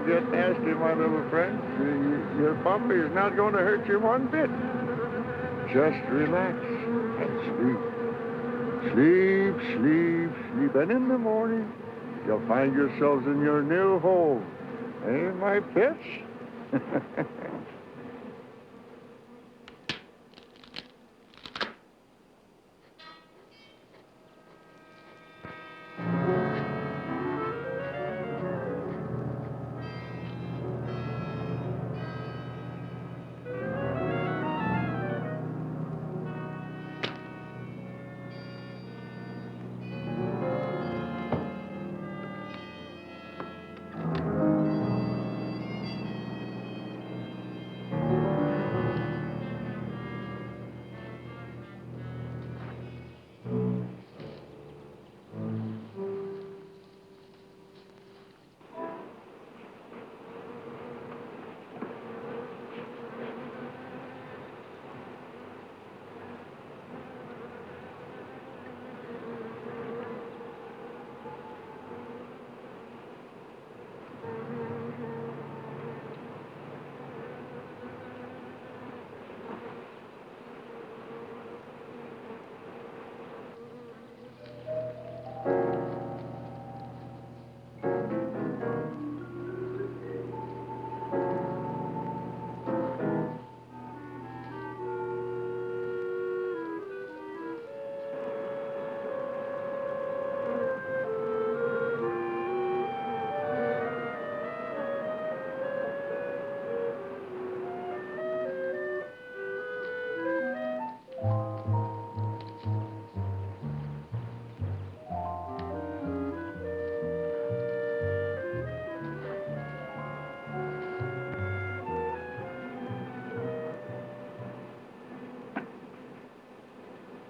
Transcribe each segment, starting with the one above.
Don't get nasty, my little friend. Your puppy is not going to hurt you one bit. Just relax and sleep. Sleep, sleep, sleep. And in the morning, you'll find yourselves in your new home. Eh, my pets?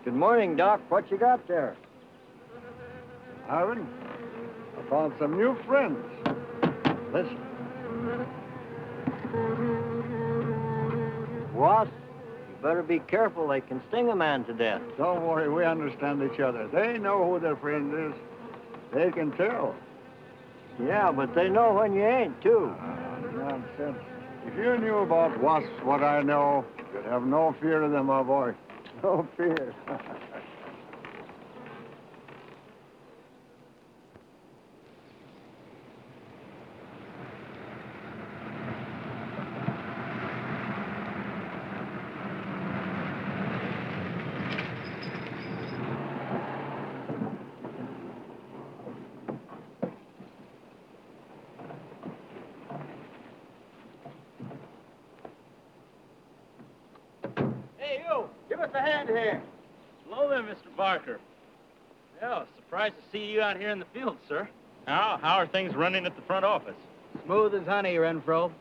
Good morning, Doc. What you got there? Ivan, I found some new friends. Listen. Wasps? You better be careful. They can sting a man to death. Don't worry, we understand each other. They know who their friend is. They can tell. Yeah, but they know when you ain't, too. Nonsense. If you knew about wasps what I know, you'd have no fear of them, my boy. No fear. Hey, you! Give us a hand here. Hello there, Mr. Barker. Yeah, surprised to see you out here in the field, sir. How are things running at the front office? Smooth as honey, Renfro.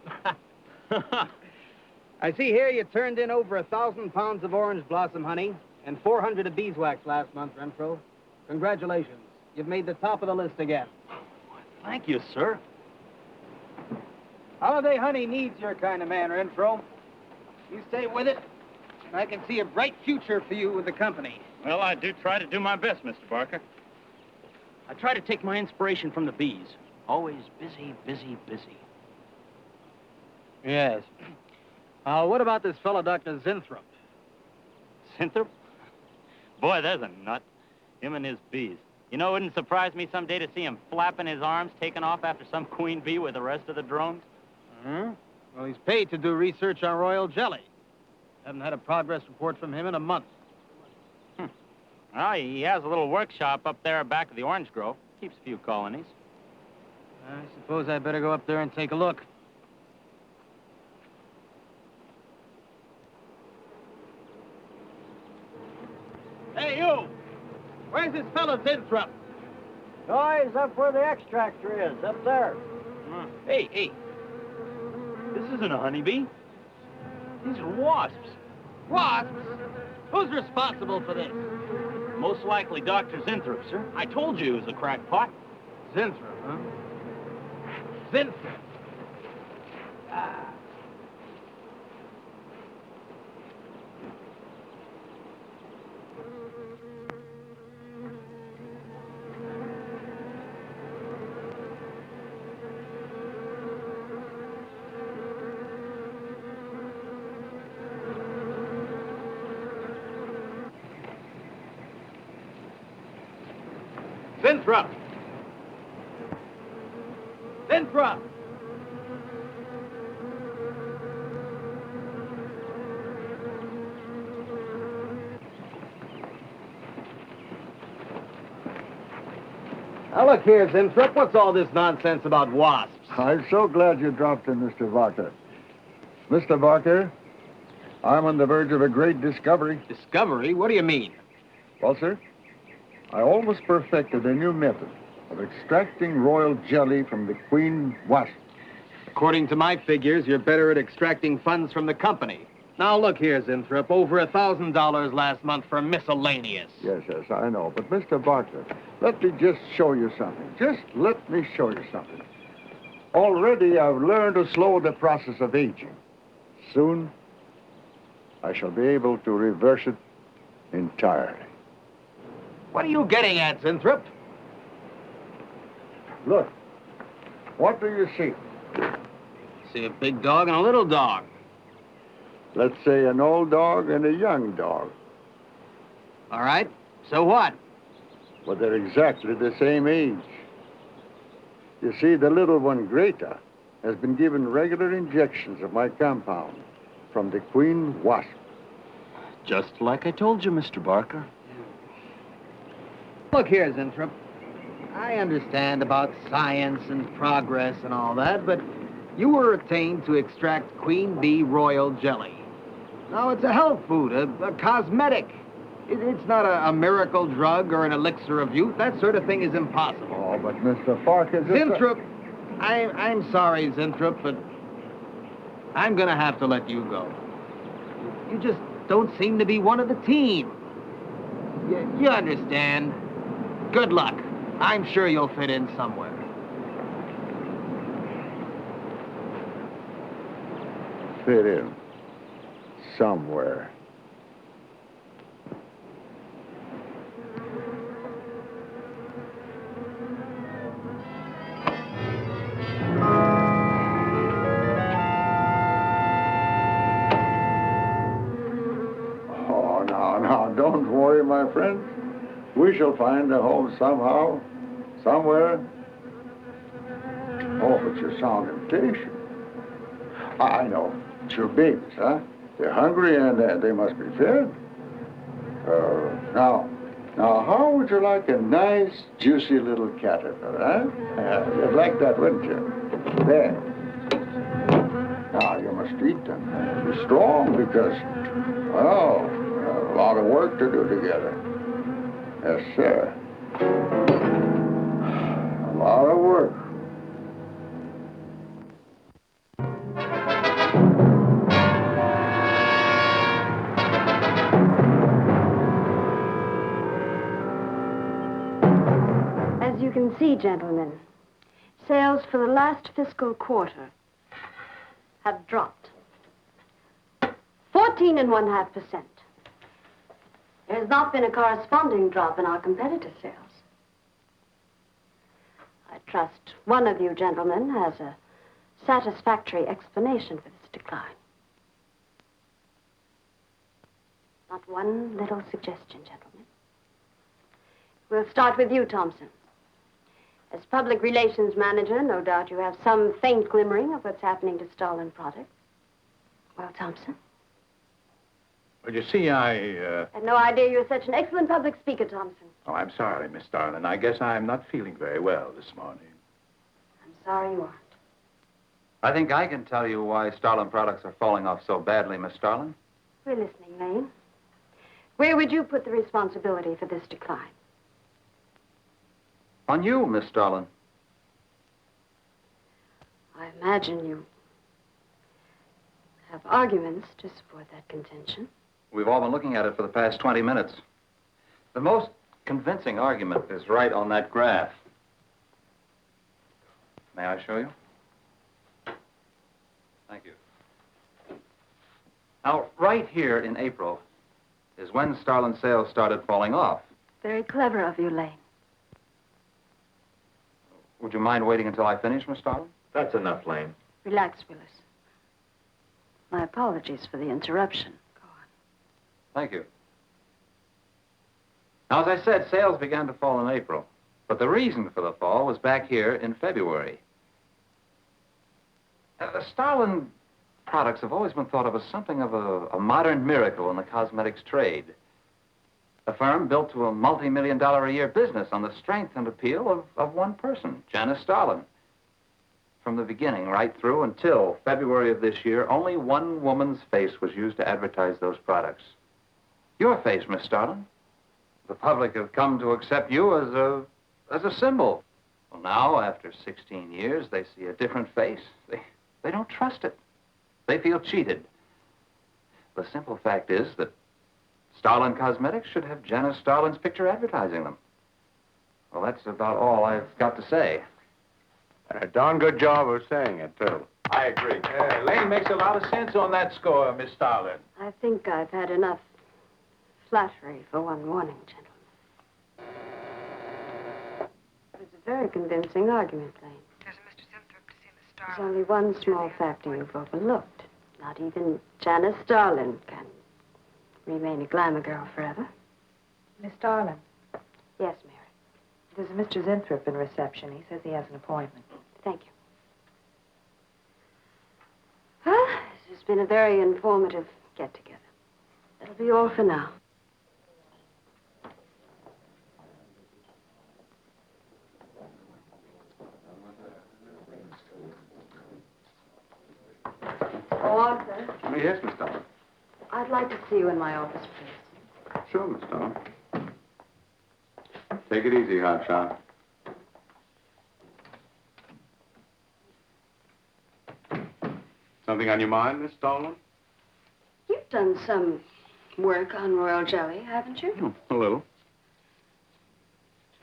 I see here you turned in over 1,000 pounds of orange blossom honey and 400 of beeswax last month, Renfro. Congratulations. You've made the top of the list again. Thank you, sir. Holiday honey needs your kind of man, Renfro. You stay with it, and I can see a bright future for you with the company. Well, I do try to do my best, Mr. Barker. I try to take my inspiration from the bees. Always busy, busy, busy. Yes. What about this fellow, Dr. Zinthrop? Zinthrop? Boy, there's a nut. Him and his bees. You know, it wouldn't surprise me someday to see him flapping his arms, taking off after some queen bee with the rest of the drones. Hmm? Well, he's paid to do research on royal jelly. Haven't had a progress report from him in a month. Well, he has a little workshop up there back of the orange grove. Keeps a few colonies. I suppose I better go up there and take a look. Hey, you! Where's this fellow Zinthrop? Oh, he's up where the extractor is, up there. Hey. This isn't a honeybee. These are wasps. Wasps? Who's responsible for this? Most likely Dr. Zinthrop, sir. I told you he was a crackpot. Zinthrop, huh? Zinthrop. Ah. Zinthrop! Zinthrop! Now, look here, Zinthrop. What's all this nonsense about wasps? I'm so glad you dropped in, Mr. Barker. Mr. Barker, I'm on the verge of a great discovery. Discovery? What do you mean? Well, sir, I almost perfected a new method of extracting royal jelly from the queen wasp. According to my figures, you're better at extracting funds from the company. Now, look here, Zinthrop. Over $1,000 last month for miscellaneous. Yes, I know. But, Mr. Barker, let me just show you something. Just let me show you something. Already, I've learned to slow the process of aging. Soon, I shall be able to reverse it entirely. What are you getting at, Zinthrop? Look, what do you see? See a big dog and a little dog. Let's say an old dog and a young dog. All right. So what? Well, they're exactly the same age. You see, the little one, Greta, has been given regular injections of my compound from the queen wasp. Just like I told you, Mr. Barker. Look here, Zinthrop. I understand about science and progress and all that, but you were attained to extract queen bee royal jelly. Now, it's a health food, a cosmetic. It's not a miracle drug or an elixir of youth. That sort of thing is impossible. Oh, but Mr. Farkas... Zinthrop, I'm sorry, Zinthrop, but I'm going to have to let you go. You just don't seem to be one of the team. You understand. Good luck. I'm sure you'll fit in somewhere. Fit in somewhere. Oh, now, don't worry, my friend. We shall find a home somehow, somewhere. Oh, but you sound impatient. I know. It's your babies, huh? They're hungry and they must be fed. Now, how would you like a nice, juicy little caterpillar, huh? You'd like that, wouldn't you? There. Now, you must eat them. Be strong because, well, we have a lot of work to do together. Yes, sir. A lot of work. As you can see, gentlemen, sales for the last fiscal quarter have dropped 14.5%. There has not been a corresponding drop in our competitor sales. I trust one of you gentlemen has a satisfactory explanation for this decline. Not one little suggestion, gentlemen. We'll start with you, Thompson. As public relations manager, no doubt you have some faint glimmering of what's happening to stolen products. Well, Thompson? Well, you see, I had no idea you were such an excellent public speaker, Thompson. Oh, I'm sorry, Miss Starlin. I guess I'm not feeling very well this morning. I'm sorry you aren't. I think I can tell you why Starlin products are falling off so badly, Miss Starlin. We're listening, Lane. Where would you put the responsibility for this decline? On you, Miss Starlin. I imagine you have arguments to support that contention. We've all been looking at it for the past 20 minutes. The most convincing argument is right on that graph. May I show you? Thank you. Now, right here in April is when Starlin sales started falling off. Very clever of you, Lane. Would you mind waiting until I finish, Miss Starlin? That's enough, Lane. Relax, Willis. My apologies for the interruption. Go on. Thank you. Now, as I said, sales began to fall in April. But the reason for the fall was back here in February. The Starlin products have always been thought of as something of a modern miracle in the cosmetics trade. A firm built to a multi-million-dollar-a-year business on the strength and appeal of one person, Janice Starlin. From the beginning right through until February of this year, only one woman's face was used to advertise those products. Your face, Miss Starlin. The public have come to accept you as a symbol. Well, now, after 16 years, they see a different face. They don't trust it. They feel cheated. The simple fact is that Starlin Cosmetics should have Janice Starlin's picture advertising them. Well, that's about all I've got to say. A darn good job of saying it, too. I agree. Lane makes a lot of sense on that score, Miss Starlin. I think I've had enough flattery for one morning, gentlemen. It was a very convincing argument, Lane. There's a Mr. Zenthrop to see Miss There's Starlin. only one small factor you've overlooked. Not even Janice Starlin can remain a glamour girl forever. Miss Starlin, Yes, Mary. there's a Mr. Zenthrop in reception. He says he has an appointment. Thank you. Well, this has been a very informative get-together. That'll be all for now. Oh, Arthur, Yes, Miss Starlin. I'd like to see you in my office, please. Sure, Miss Starlin. Take it easy, hotshot. Something on your mind, Miss Starlin? You've done some work on royal jelly, haven't you? A little.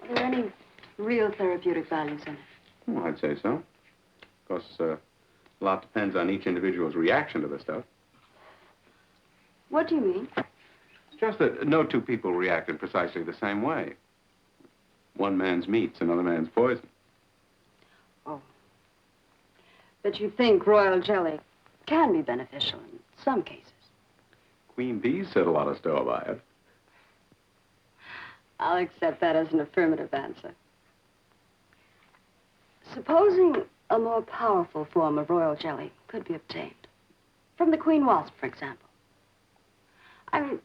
Are there any real therapeutic values in it? Well, I'd say so. Of course, a lot depends on each individual's reaction to the stuff. What do you mean? It's just that no two people react in precisely the same way. One man's meat's another man's poison. Oh. But you think royal jelly can be beneficial in some cases? Queen bees set a lot of store by it. I'll accept that as an affirmative answer. Supposing a more powerful form of royal jelly could be obtained. From the queen wasp, for example. I mean,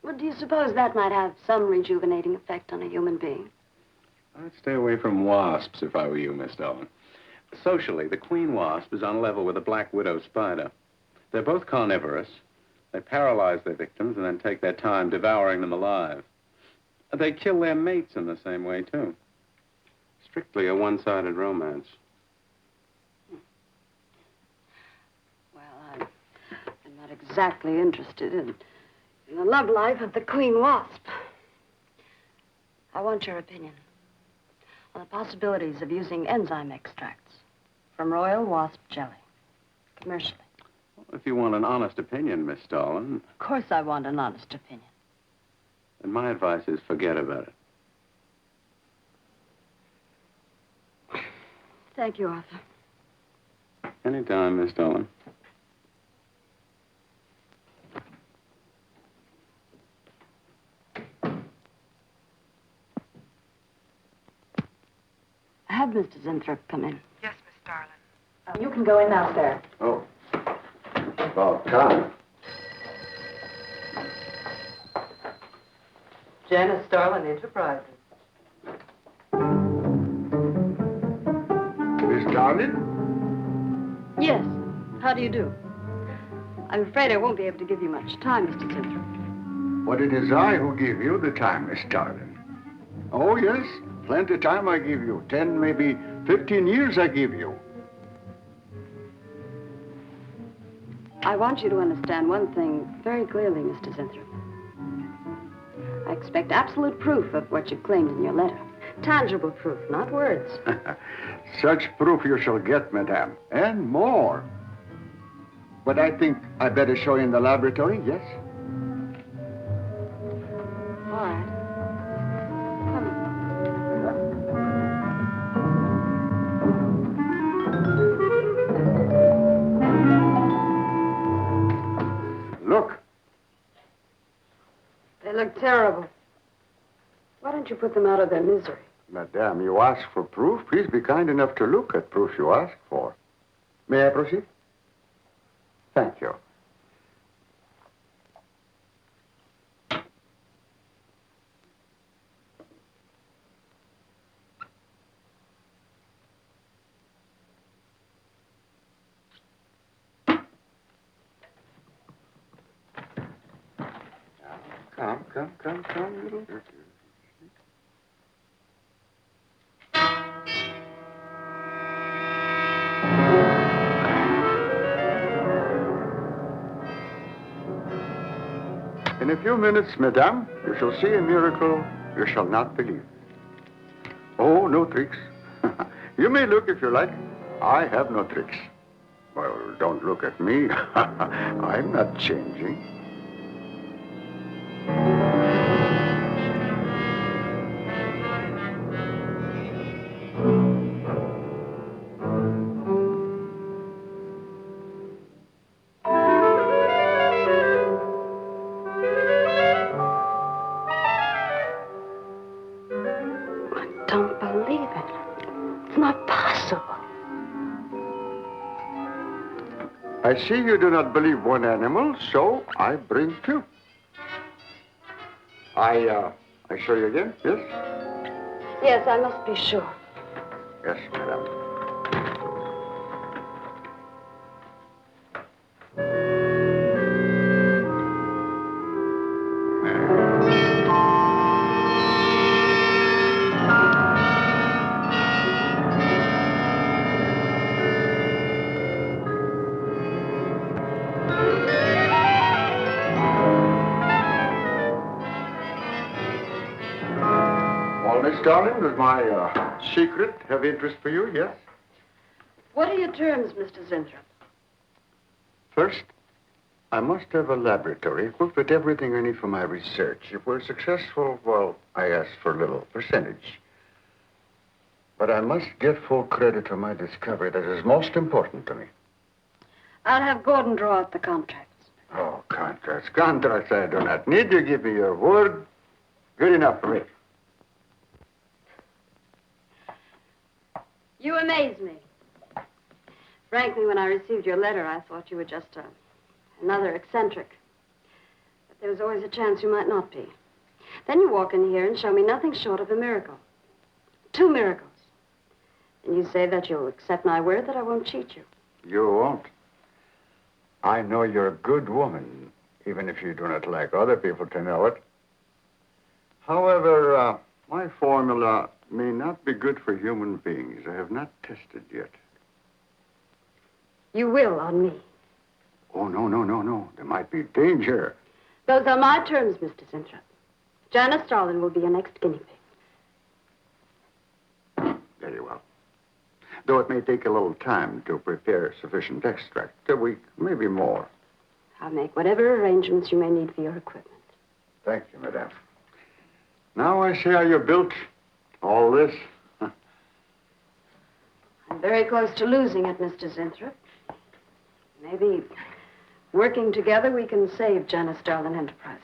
well, do you suppose that might have some rejuvenating effect on a human being? I'd stay away from wasps if I were you, Miss Starlin. Socially, the queen wasp is on a level with the black widow spider. They're both carnivorous. They paralyze their victims and then take their time devouring them alive. They kill their mates in the same way, too. Strictly a one-sided romance. Well, I'm not exactly interested in the love life of the queen wasp. I want your opinion on the possibilities of using enzyme extracts from royal wasp jelly, commercially. Well, if you want an honest opinion, Miss Starlin, Of course I want an honest opinion. then my advice is forget about it. Thank you, Arthur. Anytime, Miss Starlin. Have Mr. Zenthrop come in. Yes, Miss Starlin. You can go in now, sir. Oh. About time. Janice Starlin Enterprises. Miss Starlin? Yes. How do you do? I'm afraid I won't be able to give you much time, Mr. Zenthrop. But it is I who give you the time, Miss Starlin. Oh, yes. Plenty time I give you. 10, maybe 15 years I give you. I want you to understand one thing very clearly, Mr. Zenthrop. I expect absolute proof of what you claimed in your letter. Tangible proof, not words. Such proof you shall get, madame, and more. But I think I better show you in the laboratory, yes? All right. Come on. Look. They look terrible. Why don't you put them out of their misery? Madame, you ask for proof. Please be kind enough to look at proof you ask for. May I proceed? Thank you. Come, little. In a few minutes, madame, you shall see a miracle you shall not believe. Oh, no tricks. You may look if you like. I have no tricks. Well, don't look at me. I'm not changing. Don't believe it. It's not possible. I see you do not believe one animal, so I bring two. I show you again, yes? Yes, I must be sure. Yes, madame. Miss Darling, does my secret have interest for you, yes? What are your terms, Mr. Zentrup? First, I must have a laboratory equipped with everything I need for my research. If we're successful, well, I ask for a little percentage. But I must get full credit for my discovery. That is most important to me. I'll have Gordon draw up the contracts. Oh, contracts. Contracts I do not need. You give me your word. Good enough for me. You amaze me. Frankly, when I received your letter, I thought you were just another eccentric. But there was always a chance you might not be. Then you walk in here and show me nothing short of a miracle. 2 miracles. And you say that you'll accept my word that I won't cheat you. You won't. I know you're a good woman, even if you do not like other people to know it. However, my formula may not be good for human beings. I have not tested yet. You will on me. Oh, no. There might be danger. Those are my terms, Mr. Zentrup. Janice Starlin will be your next guinea pig. Very well. Though it may take a little time to prepare sufficient extract. A week, maybe more. I'll make whatever arrangements you may need for your equipment. Thank you, madame. Now I see how you built all this. I'm very close to losing it, Mr. Zentrup. Maybe working together we can save Janice Starlin Enterprises.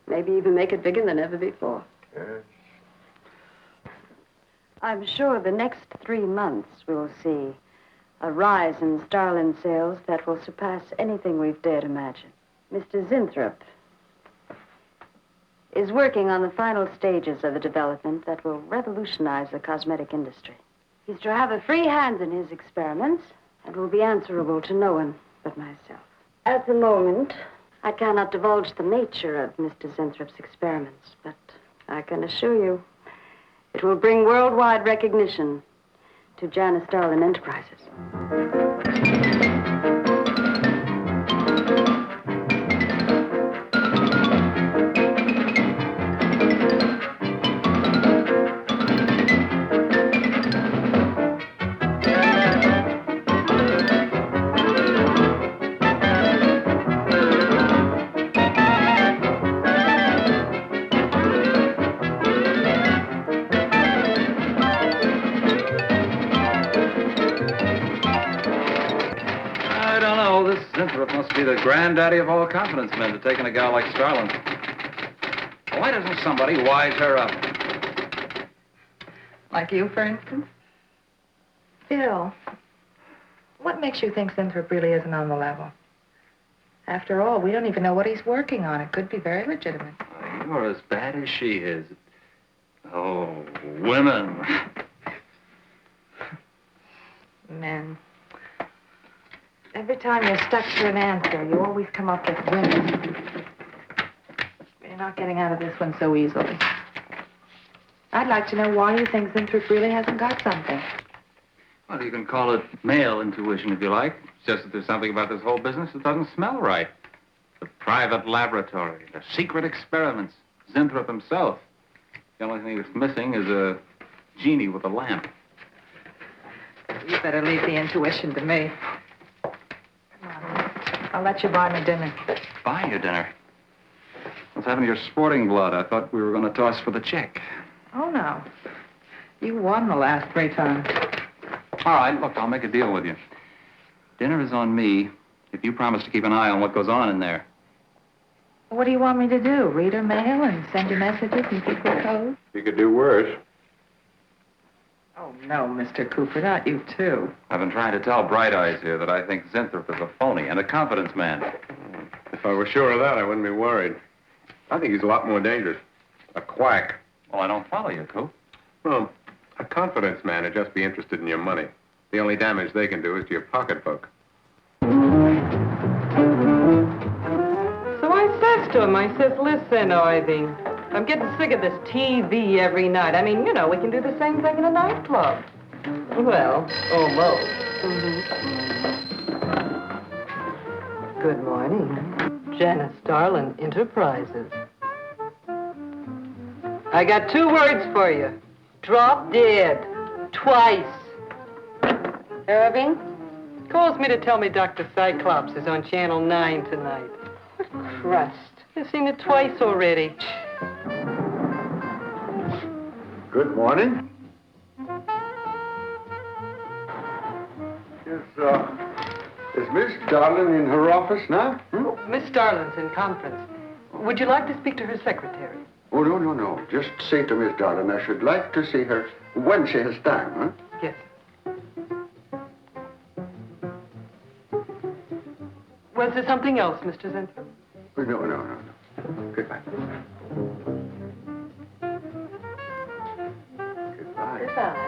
Maybe even make it bigger than ever before. Yes. I'm sure the next 3 months we'll see a rise in Starlin sales that will surpass anything we've dared imagine. Mr. Zentrup is working on the final stages of a development that will revolutionize the cosmetic industry. He's to have a free hand in his experiments and will be answerable to no one but myself. At the moment, I cannot divulge the nature of Mr. Zentrup's experiments, but I can assure you it will bring worldwide recognition to Janice Starlin Enterprises. Must be the granddaddy of all confidence men to take in a gal like Starlin. Why doesn't somebody wise her up? Like you, for instance? Bill, what makes you think Zinthrop really isn't on the level? After all, we don't even know what he's working on. It could be very legitimate. You're as bad as she is. Oh, women. Men. Every time you're stuck for an answer, you always come up with women. You're not getting out of this one so easily. I'd like to know why you think Zinthrop really hasn't got something. Well, you can call it male intuition if you like. It's just that there's something about this whole business that doesn't smell right. The private laboratory, the secret experiments, Zinthrop himself. The only thing that's missing is a genie with a lamp. You better leave the intuition to me. Come on. I'll let you buy me dinner. Buy you dinner? What's happened to your sporting blood? I thought we were going to toss for the check. Oh, no. You won the last 3 times. All right, look, I'll make a deal with you. Dinner is on me if you promise to keep an eye on what goes on in there. What do you want me to do? Read her mail and send you messages and keep her code? You could do worse. Oh, no, Mr. Cooper, not you, too. I've been trying to tell Bright Eyes here that I think Zinthrop is a phony and a confidence man. If I were sure of that, I wouldn't be worried. I think he's a lot more dangerous. A quack. Well, I don't follow you, Coop. Well, a confidence man would just be interested in your money. The only damage they can do is to your pocketbook. So I says to him, I says, listen, Irving, I'm getting sick of this TV every night. I mean, you know, we can do the same thing in a nightclub. Well, almost. Good morning. Janice Starlin Enterprises. I got 2 words for you. Drop dead. Twice. Irving calls me to tell me Dr. Cyclops is on Channel 9 tonight. What crust. I've seen it twice already. Good morning. Is Miss Darlin in her office now? Miss Starlin's in conference. Would you like to speak to her secretary? Oh, no. Just say to Miss Darlin I should like to see her when she has time, huh? Yes. Was there something else, Mr. Zinthrop? Oh, no. Goodbye. Goodbye. Goodbye.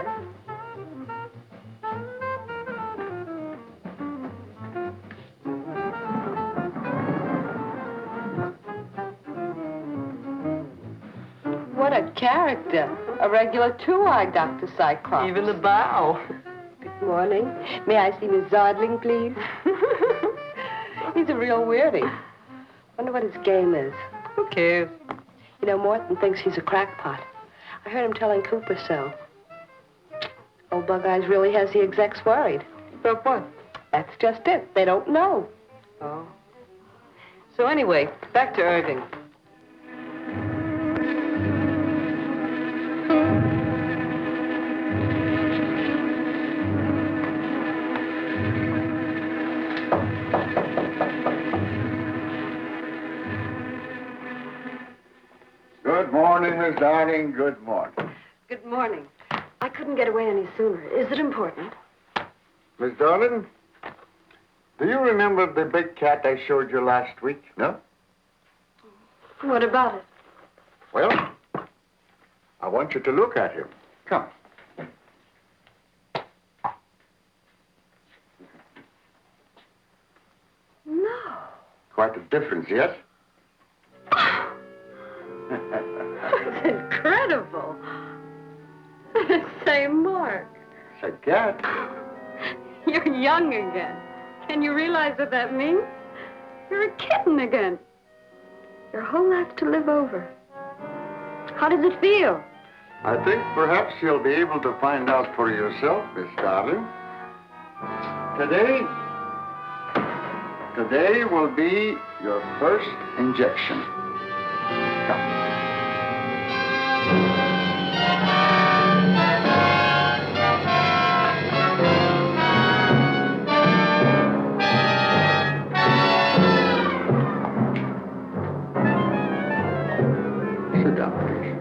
What a character. A regular 2-eyed Dr. Cyclops. Even the bow. Good morning. May I see Miss Zodling, please? He's a real weirdie. Wonder what his game is. Who cares? You know, Morton thinks he's a crackpot. I heard him telling Cooper so. Old Bug Eyes really has the execs worried. About what? That's just it. They don't know. Oh. So anyway, back to Irving. Good morning, Miss Darling. Good morning. Good morning. I couldn't get away any sooner. Is it important? Miss Darlin, do you remember the big cat I showed you last week? No? What about it? Well, I want you to look at him. Come. No. Quite a difference, yes? That's incredible. Say, Mark, It's a cat. you're young again. Can you realize what that means? You're a kitten again. Your whole life to live over. How does it feel? I think perhaps you'll be able to find out for yourself, Miss Darling. Today will be your first injection. Come. Sit down, please.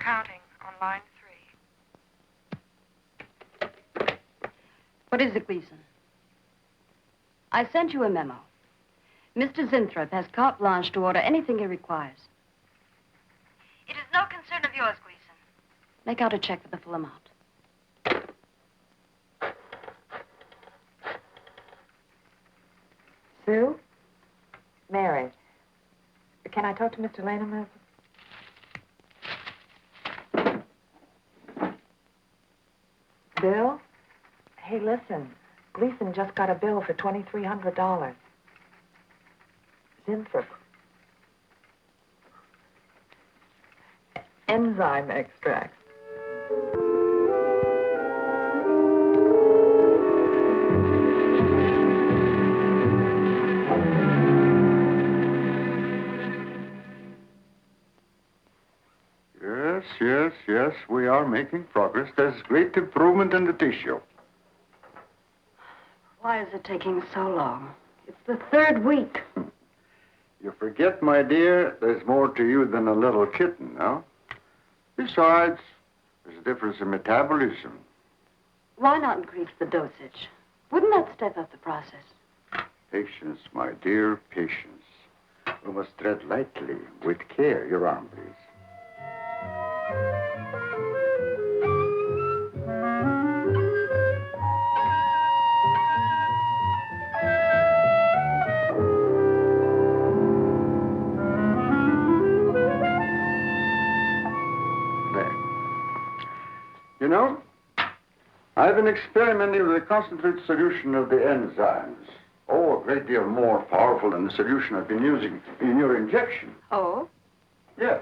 counting on line 3. What is it, Gleason? I sent you a memo. Mr. Zinthrop has carte blanche to order anything he requires. It is no concern of yours, Gleason. Make out a check for the full amount. Sue? Mary. Can I talk to Mr. Lanham? Bill? Hey, listen. Gleason just got a bill for $2,300. Zinthrop. Enzyme extract. Yes, we are making progress. There's great improvement in the tissue. Why is it taking so long? It's the 3rd week. You forget, my dear, there's more to you than a little kitten, no? Besides, there's a difference in metabolism. Why not increase the dosage? Wouldn't that step up the process? Patience, my dear, patience. We must tread lightly, with care. Your arm, please. You know, I've been experimenting with a concentrated solution of the enzymes. Oh, a great deal more powerful than the solution I've been using in your injection. Oh? Yes.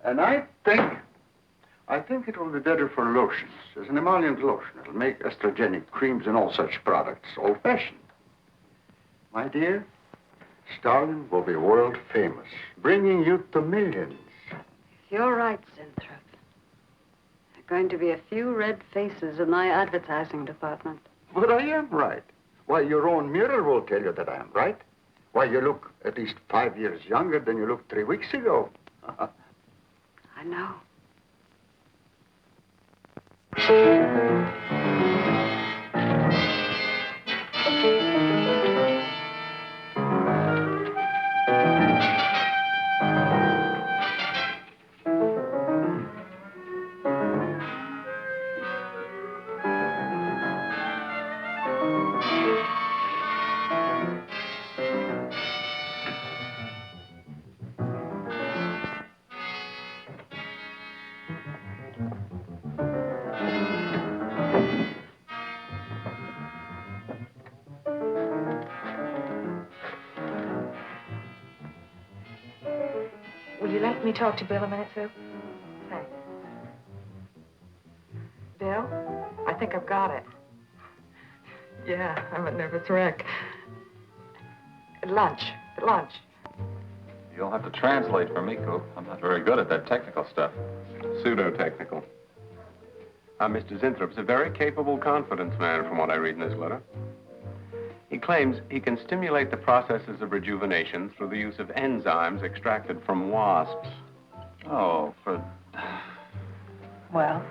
And I think it will be better for lotions. As an emollient lotion, it'll make estrogenic creams and all such products old-fashioned. My dear, Stalin will be world famous, bringing you to millions. You're right, Zinthrop. There are going to be a few red faces in my advertising department. But I am right. Why, your own mirror will tell you that I am right. Why, you look at least 5 years younger than you looked 3 weeks ago. I know. Will you let me talk to Bill a minute, Sue? Thanks. Bill, I think I've got it. Yeah, I'm a nervous wreck. At lunch. You'll have to translate for me, Coop. I'm not very good at that technical stuff. Pseudo-technical. Mr. Zinthrup's a very capable confidence man, from what I read in his letter. He claims he can stimulate the processes of rejuvenation through the use of enzymes extracted from wasps. Oh, Well,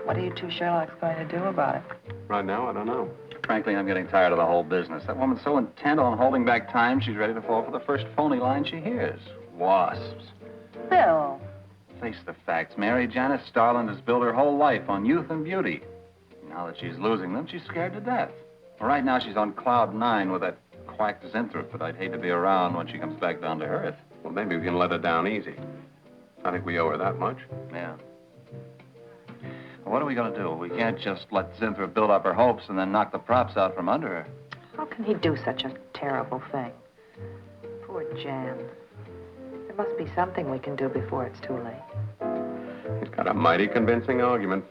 what are you two Sherlocks going to do about it? Right now, I don't know. Frankly, I'm getting tired of the whole business. That woman's so intent on holding back time, she's ready to fall for the first phony line she hears. Wasps. Bill. Face the facts, Mary. Janice Starland has built her whole life on youth and beauty. Now that she's losing them, she's scared to death. Well, right now, she's on cloud 9 with that quack Zinthrop, but I'd hate to be around when she comes back down to earth. Well, maybe we can let her down easy. I think we owe her that much. Yeah. Well, what are we going to do? We can't just let Zinthrop build up her hopes and then knock the props out from under her. How can he do such a terrible thing? Poor Jan. There must be something we can do before it's too late. He's got a mighty convincing argument.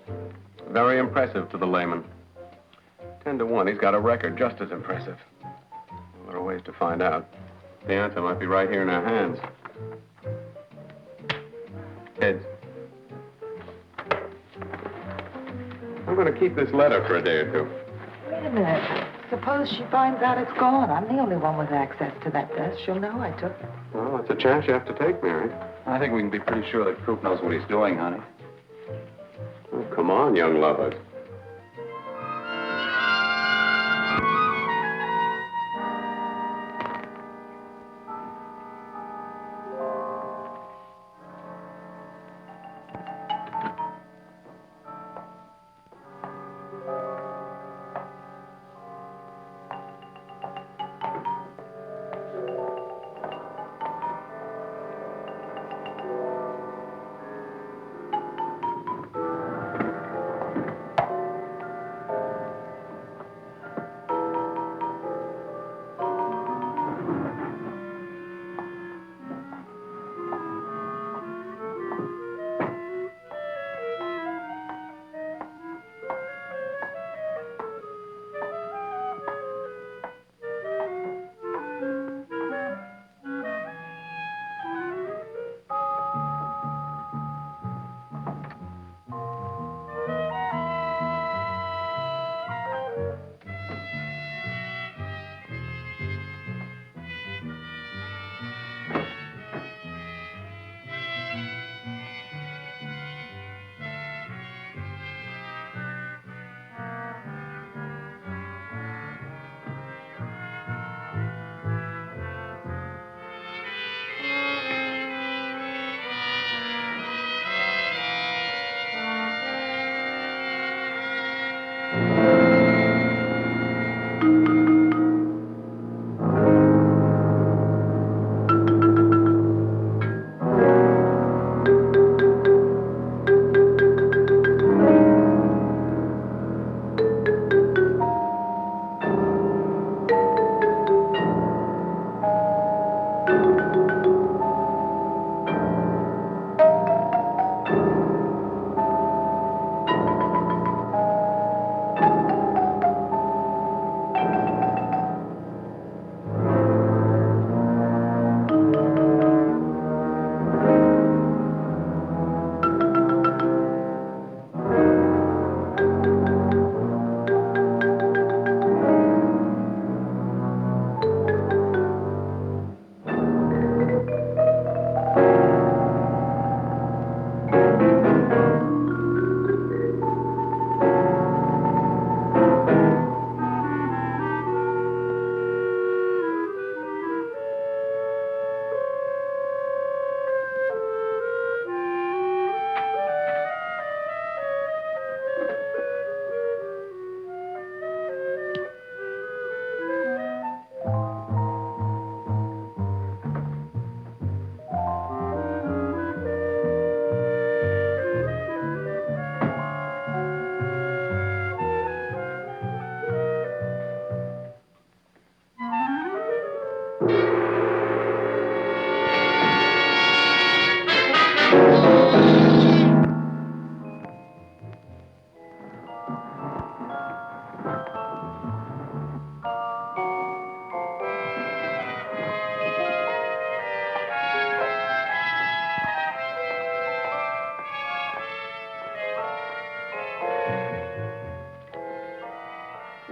Very impressive to the layman. 10 to 1, he's got a record just as impressive. Well, there are ways to find out. The answer might be right here in our hands. Heads. I'm going to keep this letter for a day or two. Wait a minute. Suppose she finds out it's gone. I'm the only one with access to that desk. She'll know I took it. Well, that's a chance you have to take, Mary. I think we can be pretty sure that Coop knows what he's doing, honey. Oh, come on, young lovers.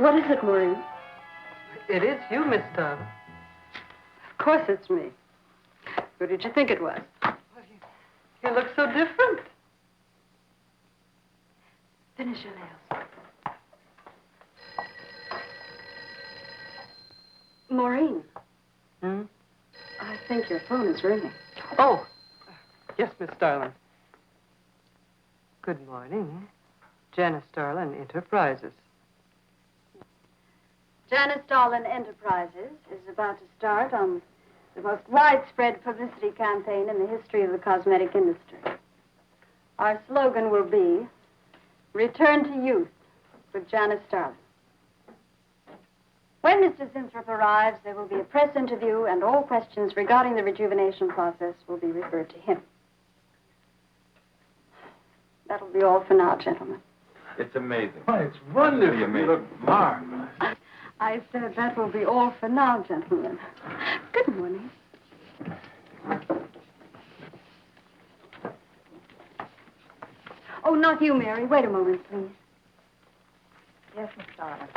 What is it, Maureen? It is you, Miss Darling. Of course it's me. Who did you think it was? You look so different. Finish your nails. Maureen. Hmm? I think your phone is ringing. Oh, yes, Miss Darling. Good morning. Janice Darling Enterprises. Janice Darlin Enterprises is about to start on the most widespread publicity campaign in the history of the cosmetic industry. Our slogan will be, Return to Youth with Janice Darlin. When Mr. Sinthrop arrives, there will be a press interview, and all questions regarding the rejuvenation process will be referred to him. That'll be all for now, gentlemen. It's amazing. Oh, it's wonderful. You look marvelous. I said that will be all for now, gentlemen. Good morning. Oh, not you, Mary. Wait a moment, please. Yes, Miss Darling.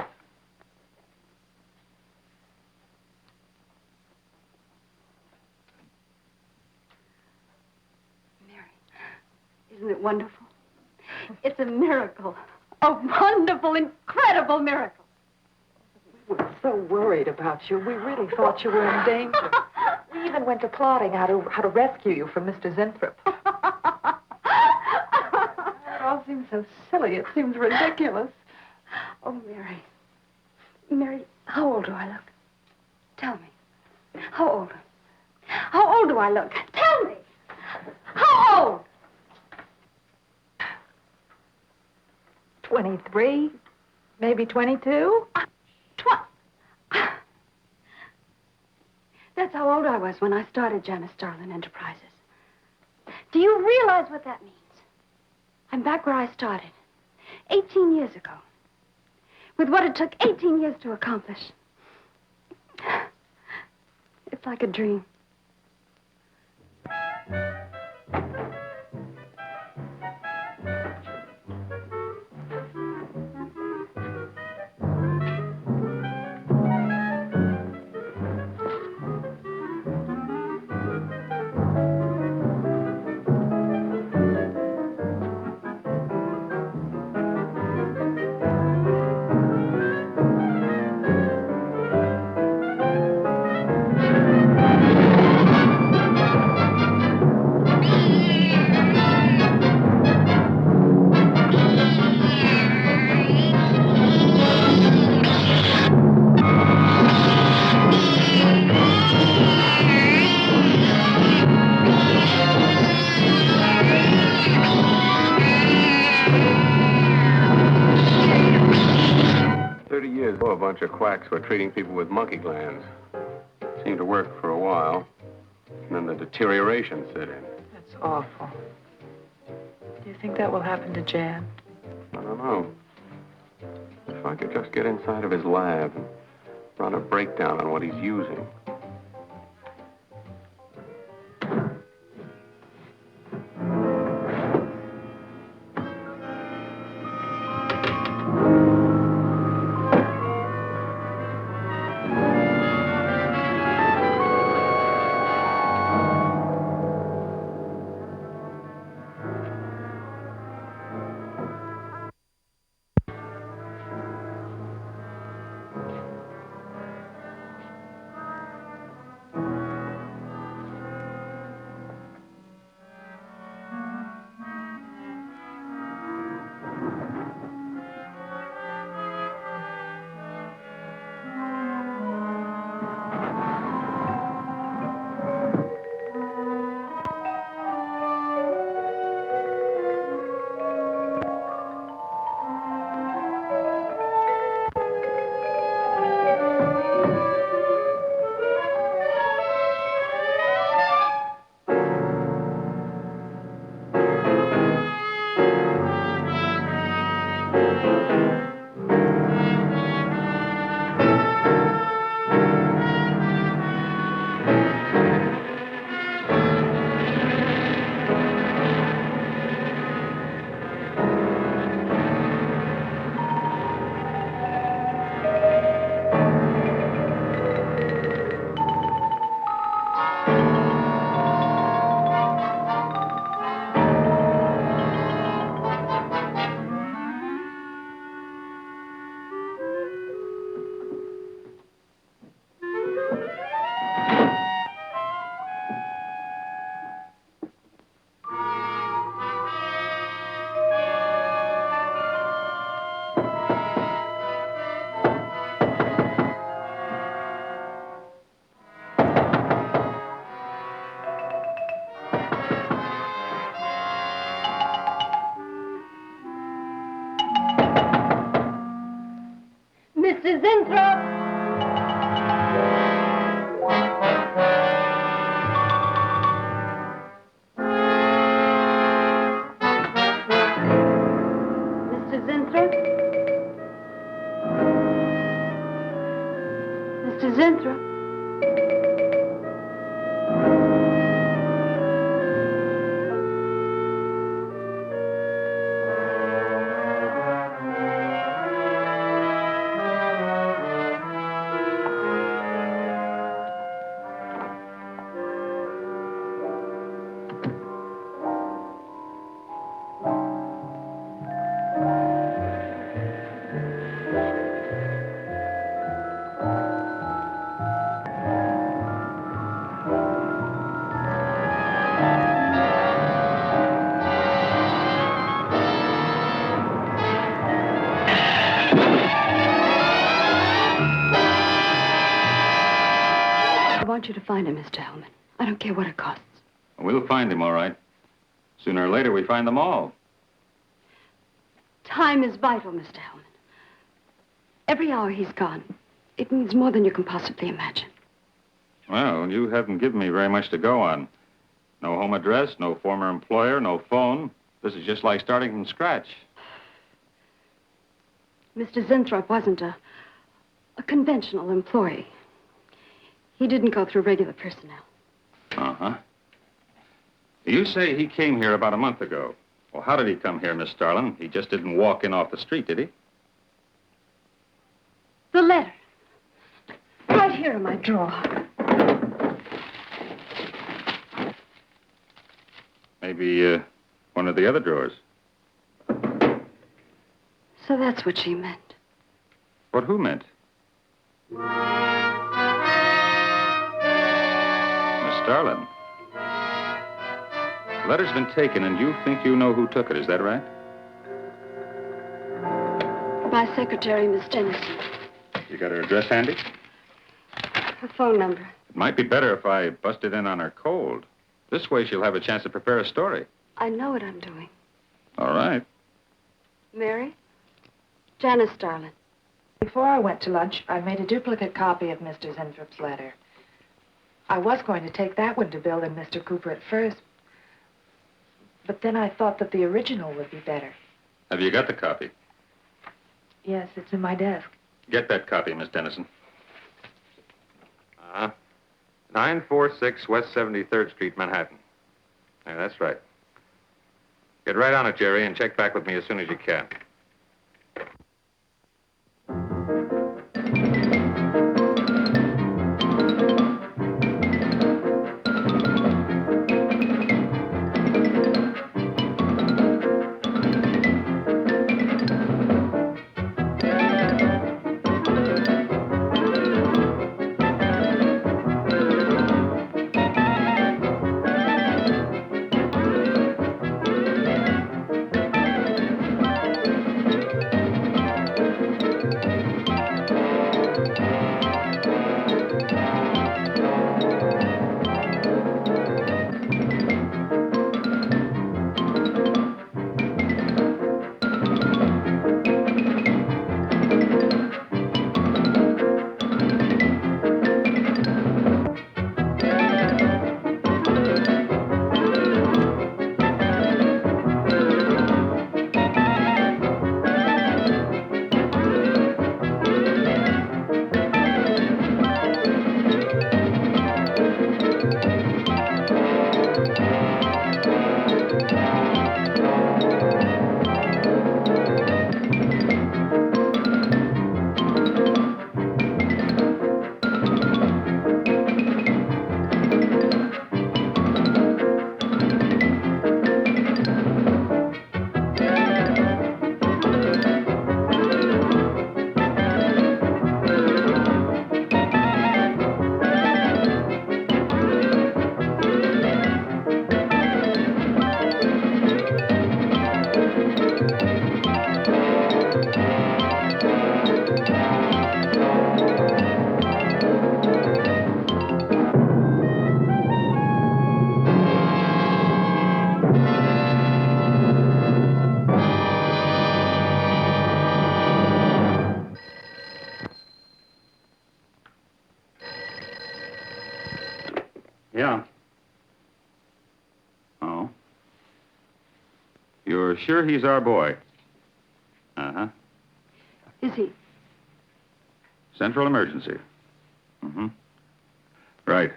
Isn't it wonderful? It's a miracle. A wonderful, incredible miracle. We were so worried about you. We really thought you were in danger. We even went to plotting how to rescue you from Mr. Zinthrop. It all seems so silly. It seems ridiculous. Oh, Mary. Mary, how old do I look? Tell me. How old? How old do I look? Tell me. How old? 23, maybe 22. That's how old I was when I started Janice Starlin Enterprises. Do you realize what that means? I'm back where I started, 18 years ago, with what it took 18 years to accomplish. It's like a dream. A bunch of quacks were treating people with monkey glands. Seemed to work for a while, and then the deterioration set in. That's awful. Do you think that will happen to Jan? I don't know. If I could just get inside of his lab and run a breakdown on what he's using. Mr. Zinthrop! Mr. Zinthrop? Mr. Zinthrop? you to find him, Mr. Hellman. I don't care what it costs. We'll find him, all right. Sooner or later, we find them all. Time is vital, Mr. Hellman. Every hour he's gone, it means more than you can possibly imagine. Well, you haven't given me very much to go on. No home address, no former employer, no phone. This is just like starting from scratch. Mr. Zenthrop wasn't a conventional employee. He didn't go through regular personnel. Uh-huh. You say he came here about a month ago. Well, how did he come here, Miss Starlin? He just didn't walk in off the street, did he? The letter. Right here in my drawer. Maybe, one of the other drawers. So that's what she meant. What who meant? Miss Starlin. The letter's been taken, and you think you know who took it, is that right? My secretary, Miss Dennison. You got her address handy? Her phone number. It might be better if I busted in on her cold. This way she'll have a chance to prepare a story. I know what I'm doing. All right. Mary? Janice Starlin. Before I went to lunch, I made a duplicate copy of Mr. Zenthrup's letter. I was going to take that one to Bill and Mr. Cooper at first, but then I thought that the original would be better. Have you got the copy? Yes, it's in my desk. Get that copy, Miss Dennison. 946 West 73rd Street, Manhattan. Yeah, that's right. Get right on it, Jerry, and check back with me as soon as you can. Yeah. Oh. You're sure he's our boy? Uh-huh. Is he? Central emergency. Mm-hmm. Right.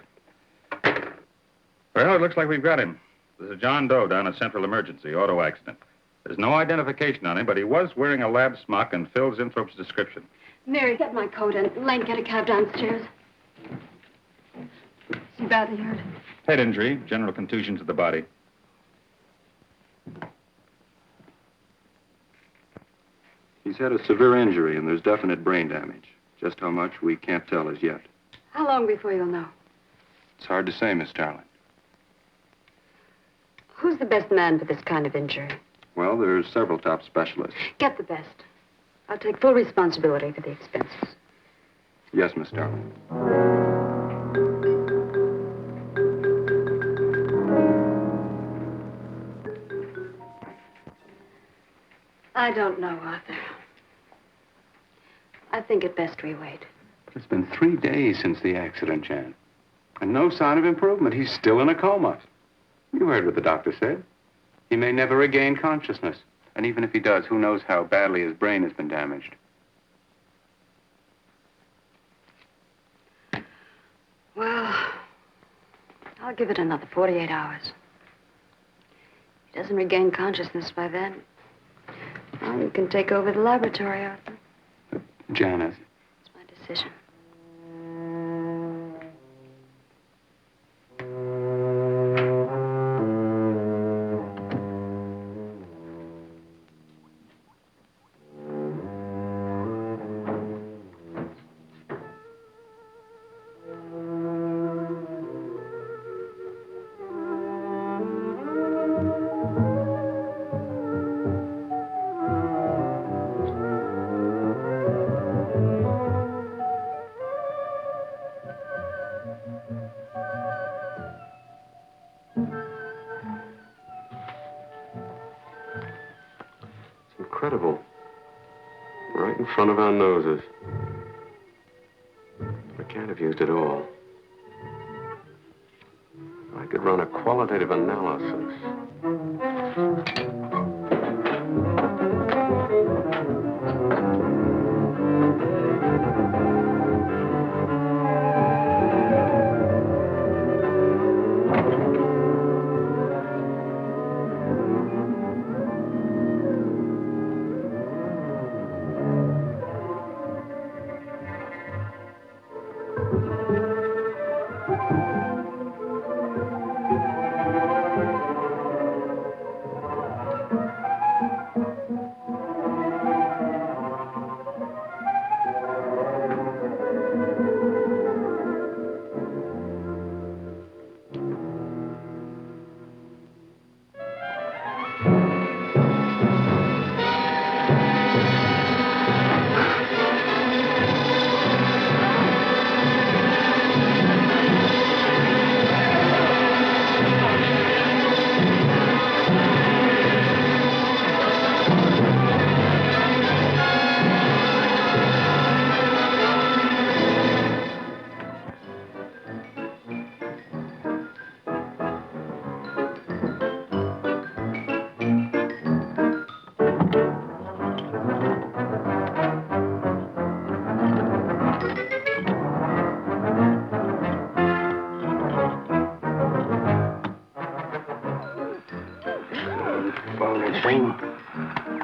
Well, it looks like we've got him. There's a John Doe down at Central Emergency, auto accident. There's no identification on him, but he was wearing a lab smock and filled Zinthrop's description. Mary, get my coat and Lane, get a cab downstairs. Is he badly hurt? Head injury, general contusion to the body. He's had a severe injury, and there's definite brain damage. Just how much, we can't tell as yet. How long before you'll know? It's hard to say, Miss Starlin. Who's the best man for this kind of injury? Well, there's several top specialists. Get the best. I'll take full responsibility for the expenses. Yes, Miss Starlin. I don't know, Arthur. I think it best we wait. It's been 3 days since the accident, Jan. And no sign of improvement. He's still in a coma. You heard what the doctor said. He may never regain consciousness. And even if he does, who knows how badly his brain has been damaged. Well, I'll give it another 48 hours. If he doesn't regain consciousness by then, well, you can take over the laboratory, Arthur. Janet. It's my decision. Incredible. Right in front of our noses. I can't have used it all. I could run a qualitative analysis.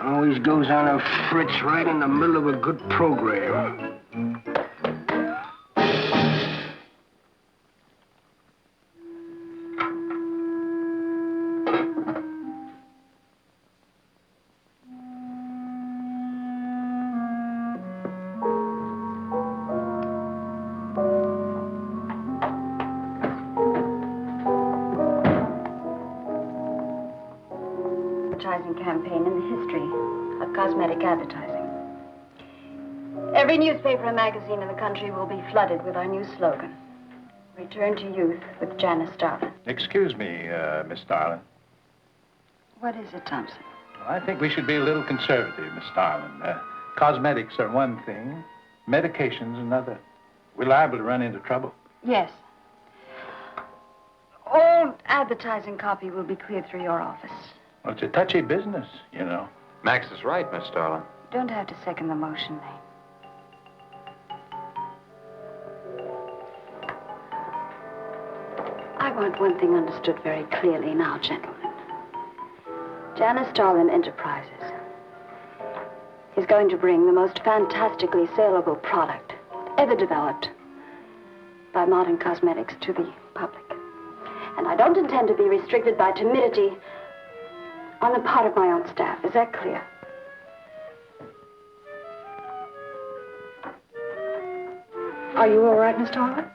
Always goes on a fritz right in the middle of a good program. Campaign in the history of cosmetic advertising. Every newspaper and magazine in the country will be flooded with our new slogan, Return to Youth with Janice Starlin. Excuse me, Miss Starlin. What is it, Thompson? I think we should be a little conservative, Miss Starlin. Cosmetics are one thing, medications another. We're liable to run into trouble. Yes. All advertising copy will be cleared through your office. Well, it's a touchy business, you know. Max is right, Miss Starlin. You don't have to second the motion, Lane. I want one thing understood very clearly now, gentlemen. Janice Starlin Enterprises is going to bring the most fantastically saleable product ever developed by modern cosmetics to the public. And I don't intend to be restricted by timidity on the part of my own staff. Is that clear? Are you all right, Miss Starlin?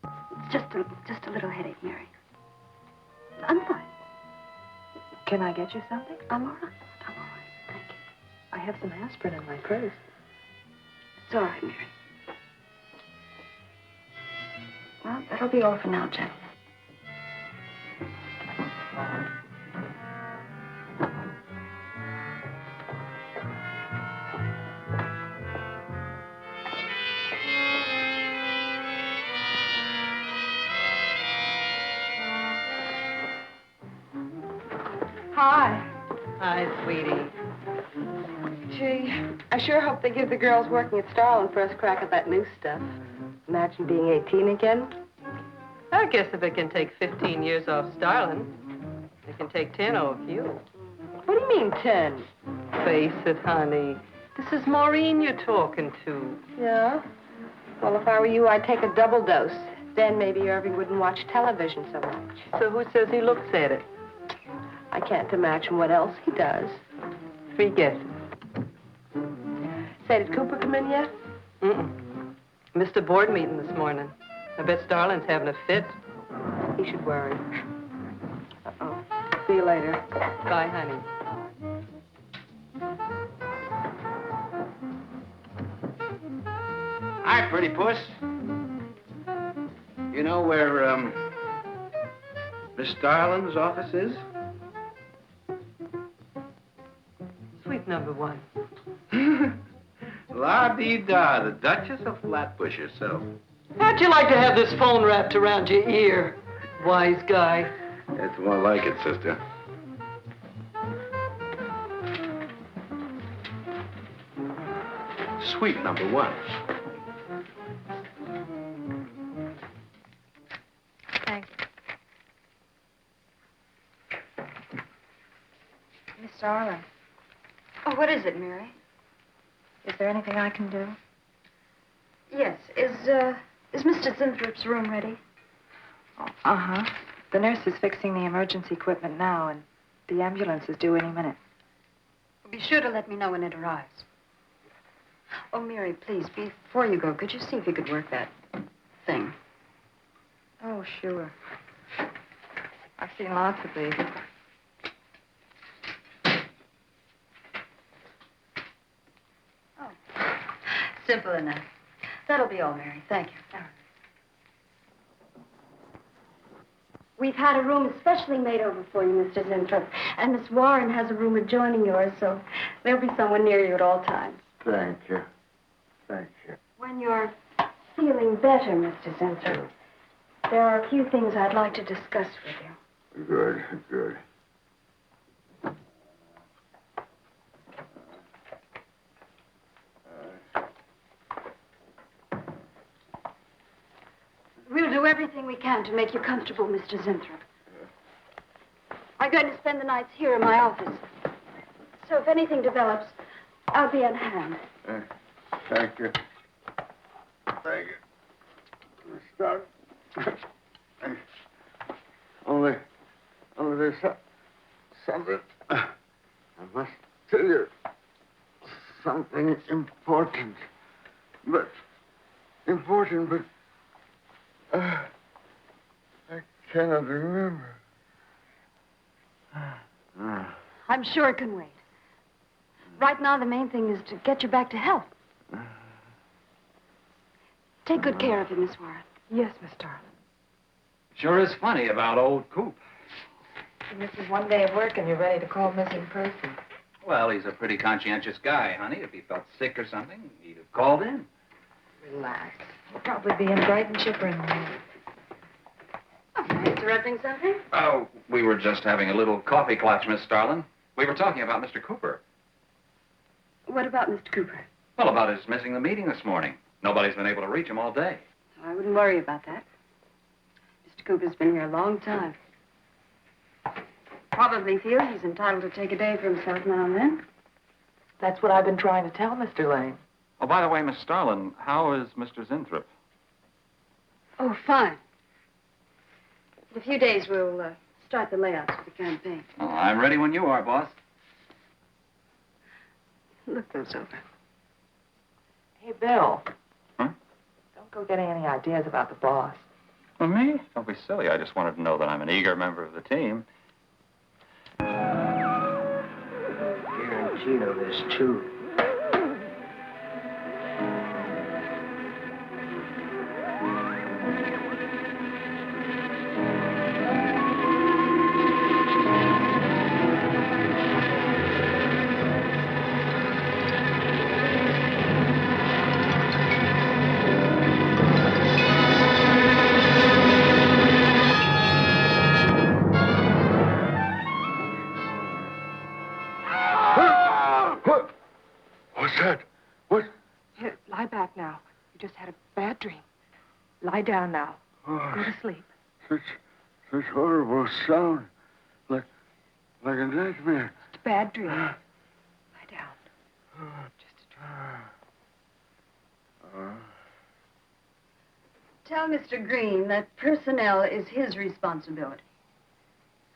It's just a little headache, Mary. I'm fine. Can I get you something? I'm all right. I'm all right. Thank you. I have some aspirin in my purse. It's all right, Mary. Well, that'll be all for now, gentlemen. Hi. Hi, sweetie. Gee, I sure hope they give the girls working at Starland first crack at that new stuff. Imagine being 18 again. I guess if it can take 15 years off Starlin, it can take 10 off you. What do you mean, 10? Face it, honey. This is Maureen you're talking to. Yeah? Well, if I were you, I'd take a double dose. Then maybe Irving wouldn't watch television so much. So who says he looks at it? I can't imagine what else he does. Three guesses. Say, did Cooper come in yet? Mm-mm. Missed a board meeting this morning. I bet Starlin's having a fit. He should worry. Uh-oh. See you later. Bye, honey. Hi, pretty puss. You know where, Miss Starlin's office is? Suite number 1. La-dee-da, the Duchess of Flatbush herself. How'd you like to have this phone wrapped around your ear, wise guy? It's more like it, sister. Suite number 1. Thank you. Miss Starlin, Oh, what is it, Mary? is there anything I can do? Yes. Is Mr. Zinthrop's room ready? Uh-huh. The nurse is fixing the emergency equipment now, and the ambulance is due any minute. Be sure to let me know when it arrives. Oh, Mary, please, before you go, could you see if you could work that thing? Oh, sure. I've seen lots of these. Simple enough. That'll be all, Mary. Thank you. We've had a room especially made over for you, Mr. Zinthrop. And Miss Warren has a room adjoining yours, so there'll be someone near you at all times. Thank you. Thank you. When you're feeling better, Mr. Zinthrop, there are a few things I'd like to discuss with you. Good, good. We'll do everything we can to make you comfortable, Mr. Zinthrop. I'm going to spend the nights here in my office. So if anything develops, I'll be on hand. Thank you. Thank you. Start. Only there's something. I must tell you. Something important. But I cannot remember. I'm sure it can wait. Right now, the main thing is to get you back to health. Take good care of him, Miss Warren. Yes, Miss Starlin. Sure is funny about old Coop. He misses one day of work and you're ready to call missing person. Well, he's a pretty conscientious guy, honey. If he felt sick or something, he'd have called in. Relax. He'll probably be in Brighton-Chipper in the morning. Am I interrupting something? Oh, we were just having a little coffee clutch, Miss Starlin. We were talking about Mr. Cooper. What about Mr. Cooper? Well, about his missing the meeting this morning. Nobody's been able to reach him all day. I wouldn't worry about that. Mr. Cooper's been here a long time. Probably feels he's entitled to take a day for himself now and then. That's what I've been trying to tell Mr. Lane. Oh, by the way, Miss Starlin, how is Mr. Zinthrop? Oh, fine. In a few days, we'll start the layouts for the campaign. Oh, I'm ready when you are, boss. Look those over. Hey, Bill. Huh? Don't go getting any ideas about the boss. Well, me? Don't be silly. I just wanted to know that I'm an eager member of the team. Guaranteed of this, too. that? What? Here, lie back now. You just had a bad dream. Lie down now. Oh, Go to sleep. such horrible sound. Like a nightmare. It's a bad dream. Lie down. Just a dream. Tell Mr. Green that personnel is his responsibility.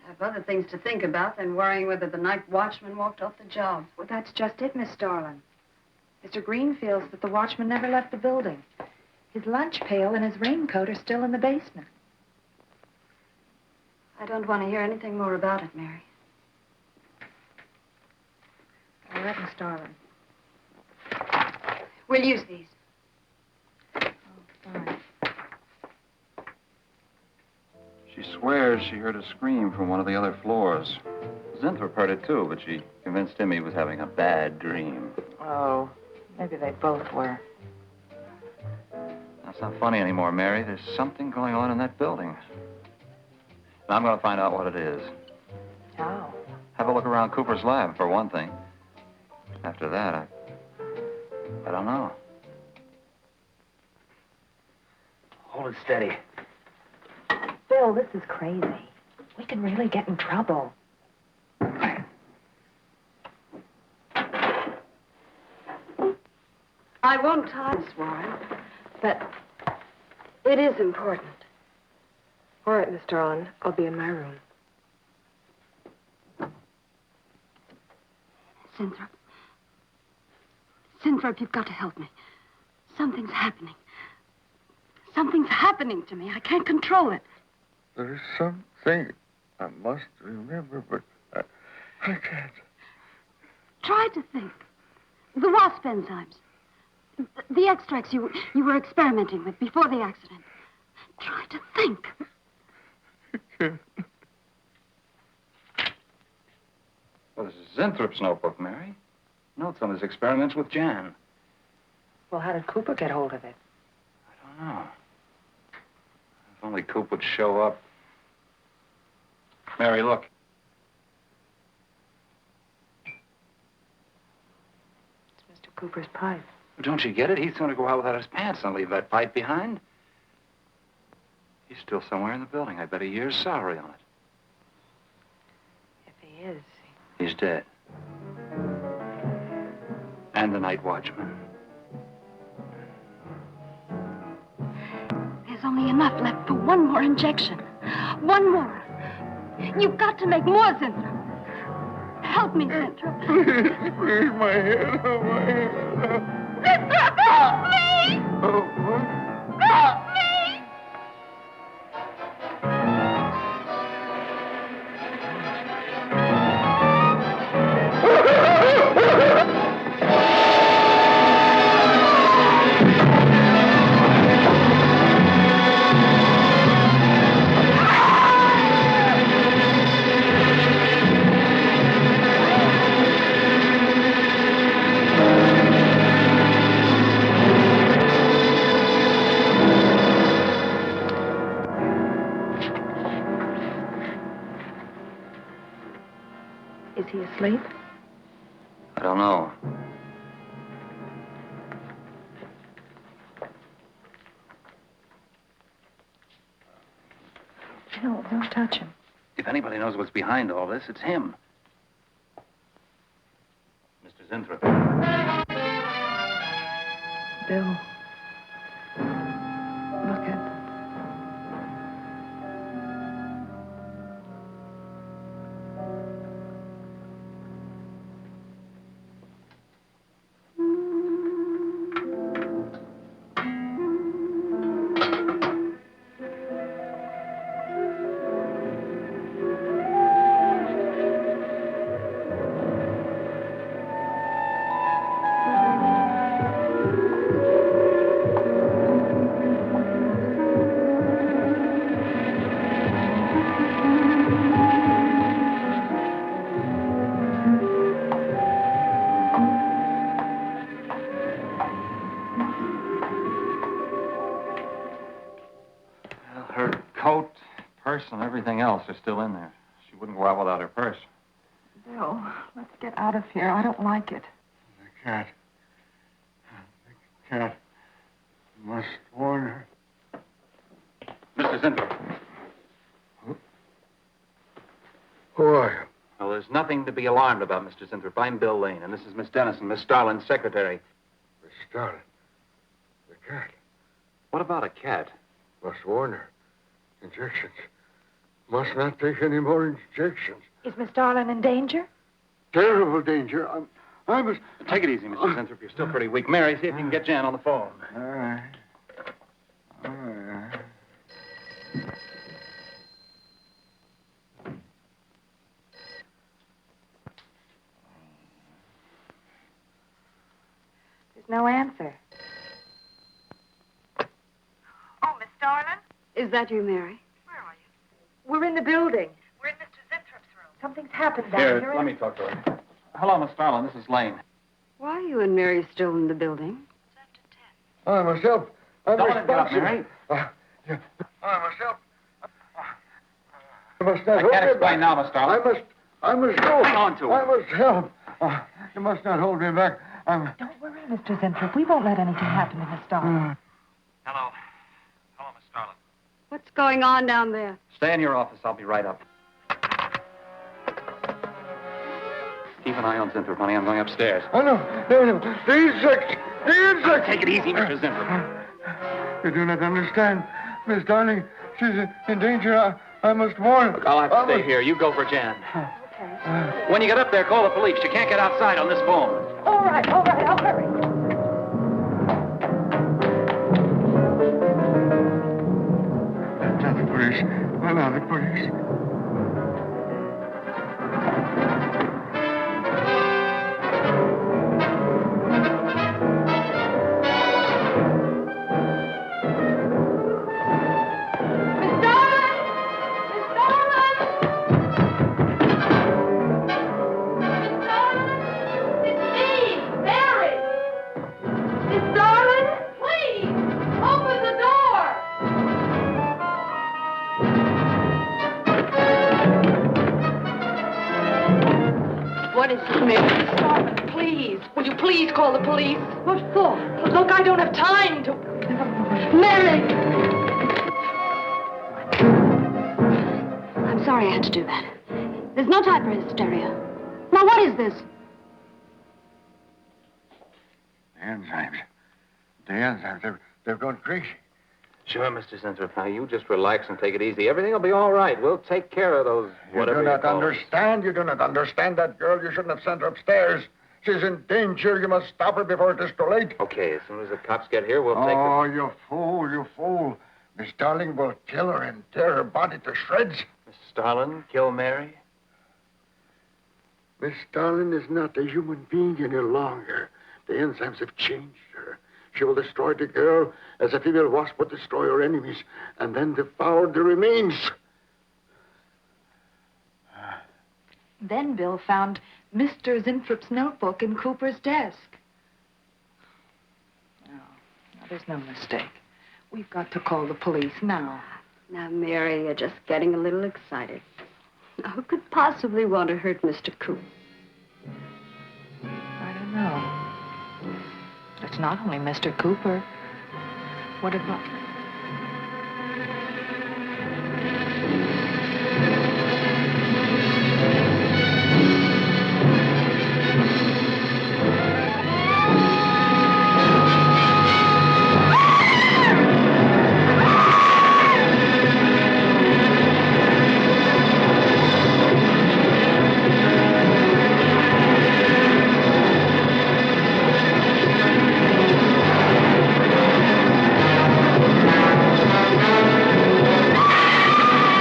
I have other things to think about than worrying whether the night watchman walked off the job. Well, that's just it, Miss Starlin. Mr. Green feels that the watchman never left the building. His lunch pail and his raincoat are still in the basement. I don't want to hear anything more about it, Mary. All right, Miss Starlin. We'll use these. Oh, fine. She swears she heard a scream from one of the other floors. Zinthrop heard it, too, but she convinced him he was having a bad dream. Oh, maybe they both were. That's not funny anymore, Mary. There's something going on in that building. And I'm going to find out what it is. How? Have a look around Cooper's lab, for one thing. After that, I don't know. Hold it steady. Bill, this is crazy. We could really get in trouble. I won't tie this, Warren, but it is important. All right, Miss Starlin. I'll be in my room. Zinthrop. Zinthrop, you've got to help me. Something's happening. Something's happening to me. I can't control it. There's something I must remember, but I can't. Try to think. The wasp enzymes. The extracts you were experimenting with before the accident. Try to think. Well, this is Zinthrop's notebook, Mary. Notes on his experiments with Jan. Well, how did Cooper get hold of it? I don't know. If only Coop would show up. Mary, look. It's Mr. Cooper's pipe. Don't you get it? He's going to go out without his pants and leave that pipe behind. He's still somewhere in the building. I bet a year's salary on it. If he is. He's dead. And the night watchman. There's only enough left for one more injection. One more. You've got to make more, Zinthrop. Help me, Zinthrop. Please, my head, oh, my head. Zinthrop, help me! Oh, what? Help me! Is he asleep? I don't know. No, don't touch him. If anybody knows what's behind all this, it's him. Mr. Zinthrop. Bill. Look at... Her coat, purse, and everything else are still in there. She wouldn't go out without her purse. Bill, let's get out of here. I don't like it. I can't. Cat. Must warn her. Mr. Zinthrop. Who are you? Well, there's nothing to be alarmed about, Mr. Zinthrop. I'm Bill Lane, and this is Miss Dennison, Miss Starlin's secretary. Miss Starlin. The cat. What about a cat? Must warn her. Injections. Must not take any more injections. Is Miss Darlin in danger? Terrible danger. I must... Take it easy, Mr. Zinthrop. You're still pretty weak. Mary, see if you can get Jan on the phone. All right. All right. There's no answer. Oh, Miss Darlin? Is that you, Mary? Where are you? We're in the building. We're in Mr. Zintrop's room. Something's happened down Here, here. let me talk to her. Hello, Miss Starlin. This is Lane. Why are you and Mary still in the building? I must help. I'm Don't let him get up, responsible. Mary. I must help. I must not I hold can't me explain back. now, Miss Starlin. I must go. Hang on to it. I must help. You must not hold me back. Don't worry, Mr. Zinthrop. We won't let anything happen to Miss Darlin. Hello. Hello, Miss Starlin. What's going on down there? Stay in your office. I'll be right up. Keep an eye on Zinthrop, honey. I'm going upstairs. Oh, no. The insects. The insects. Take it easy, Mr. Zinthrop. You do not understand. Miss Darling, she's in danger. I must warn her. Look, I'll have to stay here. You go for Jan. Okay. When you get up there, call the police. You can't get outside on this phone. All right. I'll hurry. That's not the police. No, not the police. What is it, Mary? Darlin, please. Will you please call the police? What for? Look, I don't have time to... Mary! I'm sorry I had to do that. There's no time for hysteria. Now, what is this? The enzymes. The enzymes. They've gone crazy. Sure, Mr. Zinthrop. Now, you just relax and take it easy. Everything will be all right. We'll take care of those, whatever You do not call them. understand. You do not understand that girl. You shouldn't have sent her upstairs. She's in danger. You must stop her before it is too late. Okay, as soon as the cops get here, we'll take Oh, you fool, you fool. Miss Darling will kill her and tear her body to shreds. Mr. Starlin, kill Mary. Miss Darling is not a human being any longer. The enzymes have changed her. She will destroy the girl as a female wasp would destroy her enemies, and then devour the remains. Then Bill found Mr. Zinthrop's notebook in Cooper's desk. No, there's no mistake. We've got to call the police now. Now, Mary, you're just getting a little excited. Now, who could possibly want to hurt Mr. Cooper? I don't know. It's not only Mr. Cooper. What about...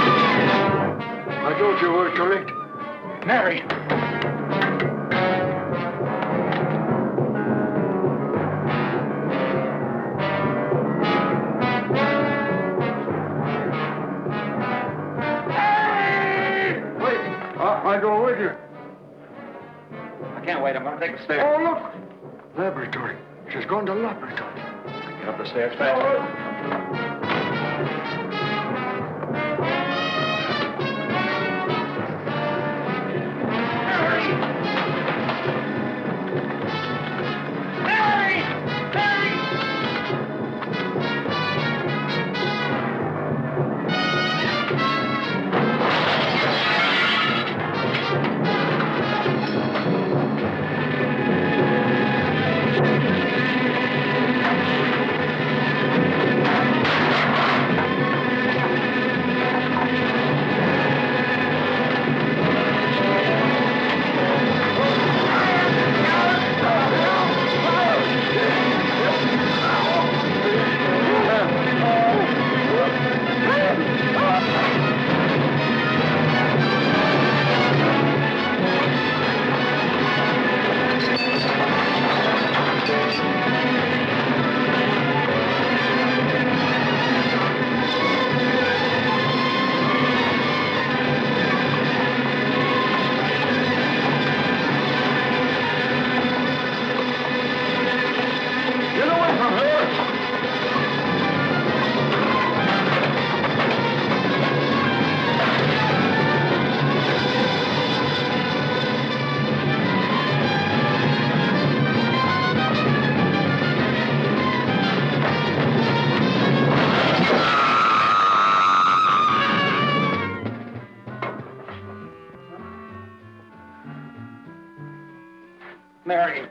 I told you we're too late. Mary! Wait. I go with you. I can't wait. I'm going to take the stairs. Oh, look. Laboratory. She's gone to laboratory. Get up the stairs fast. Mary! Mary! Mary,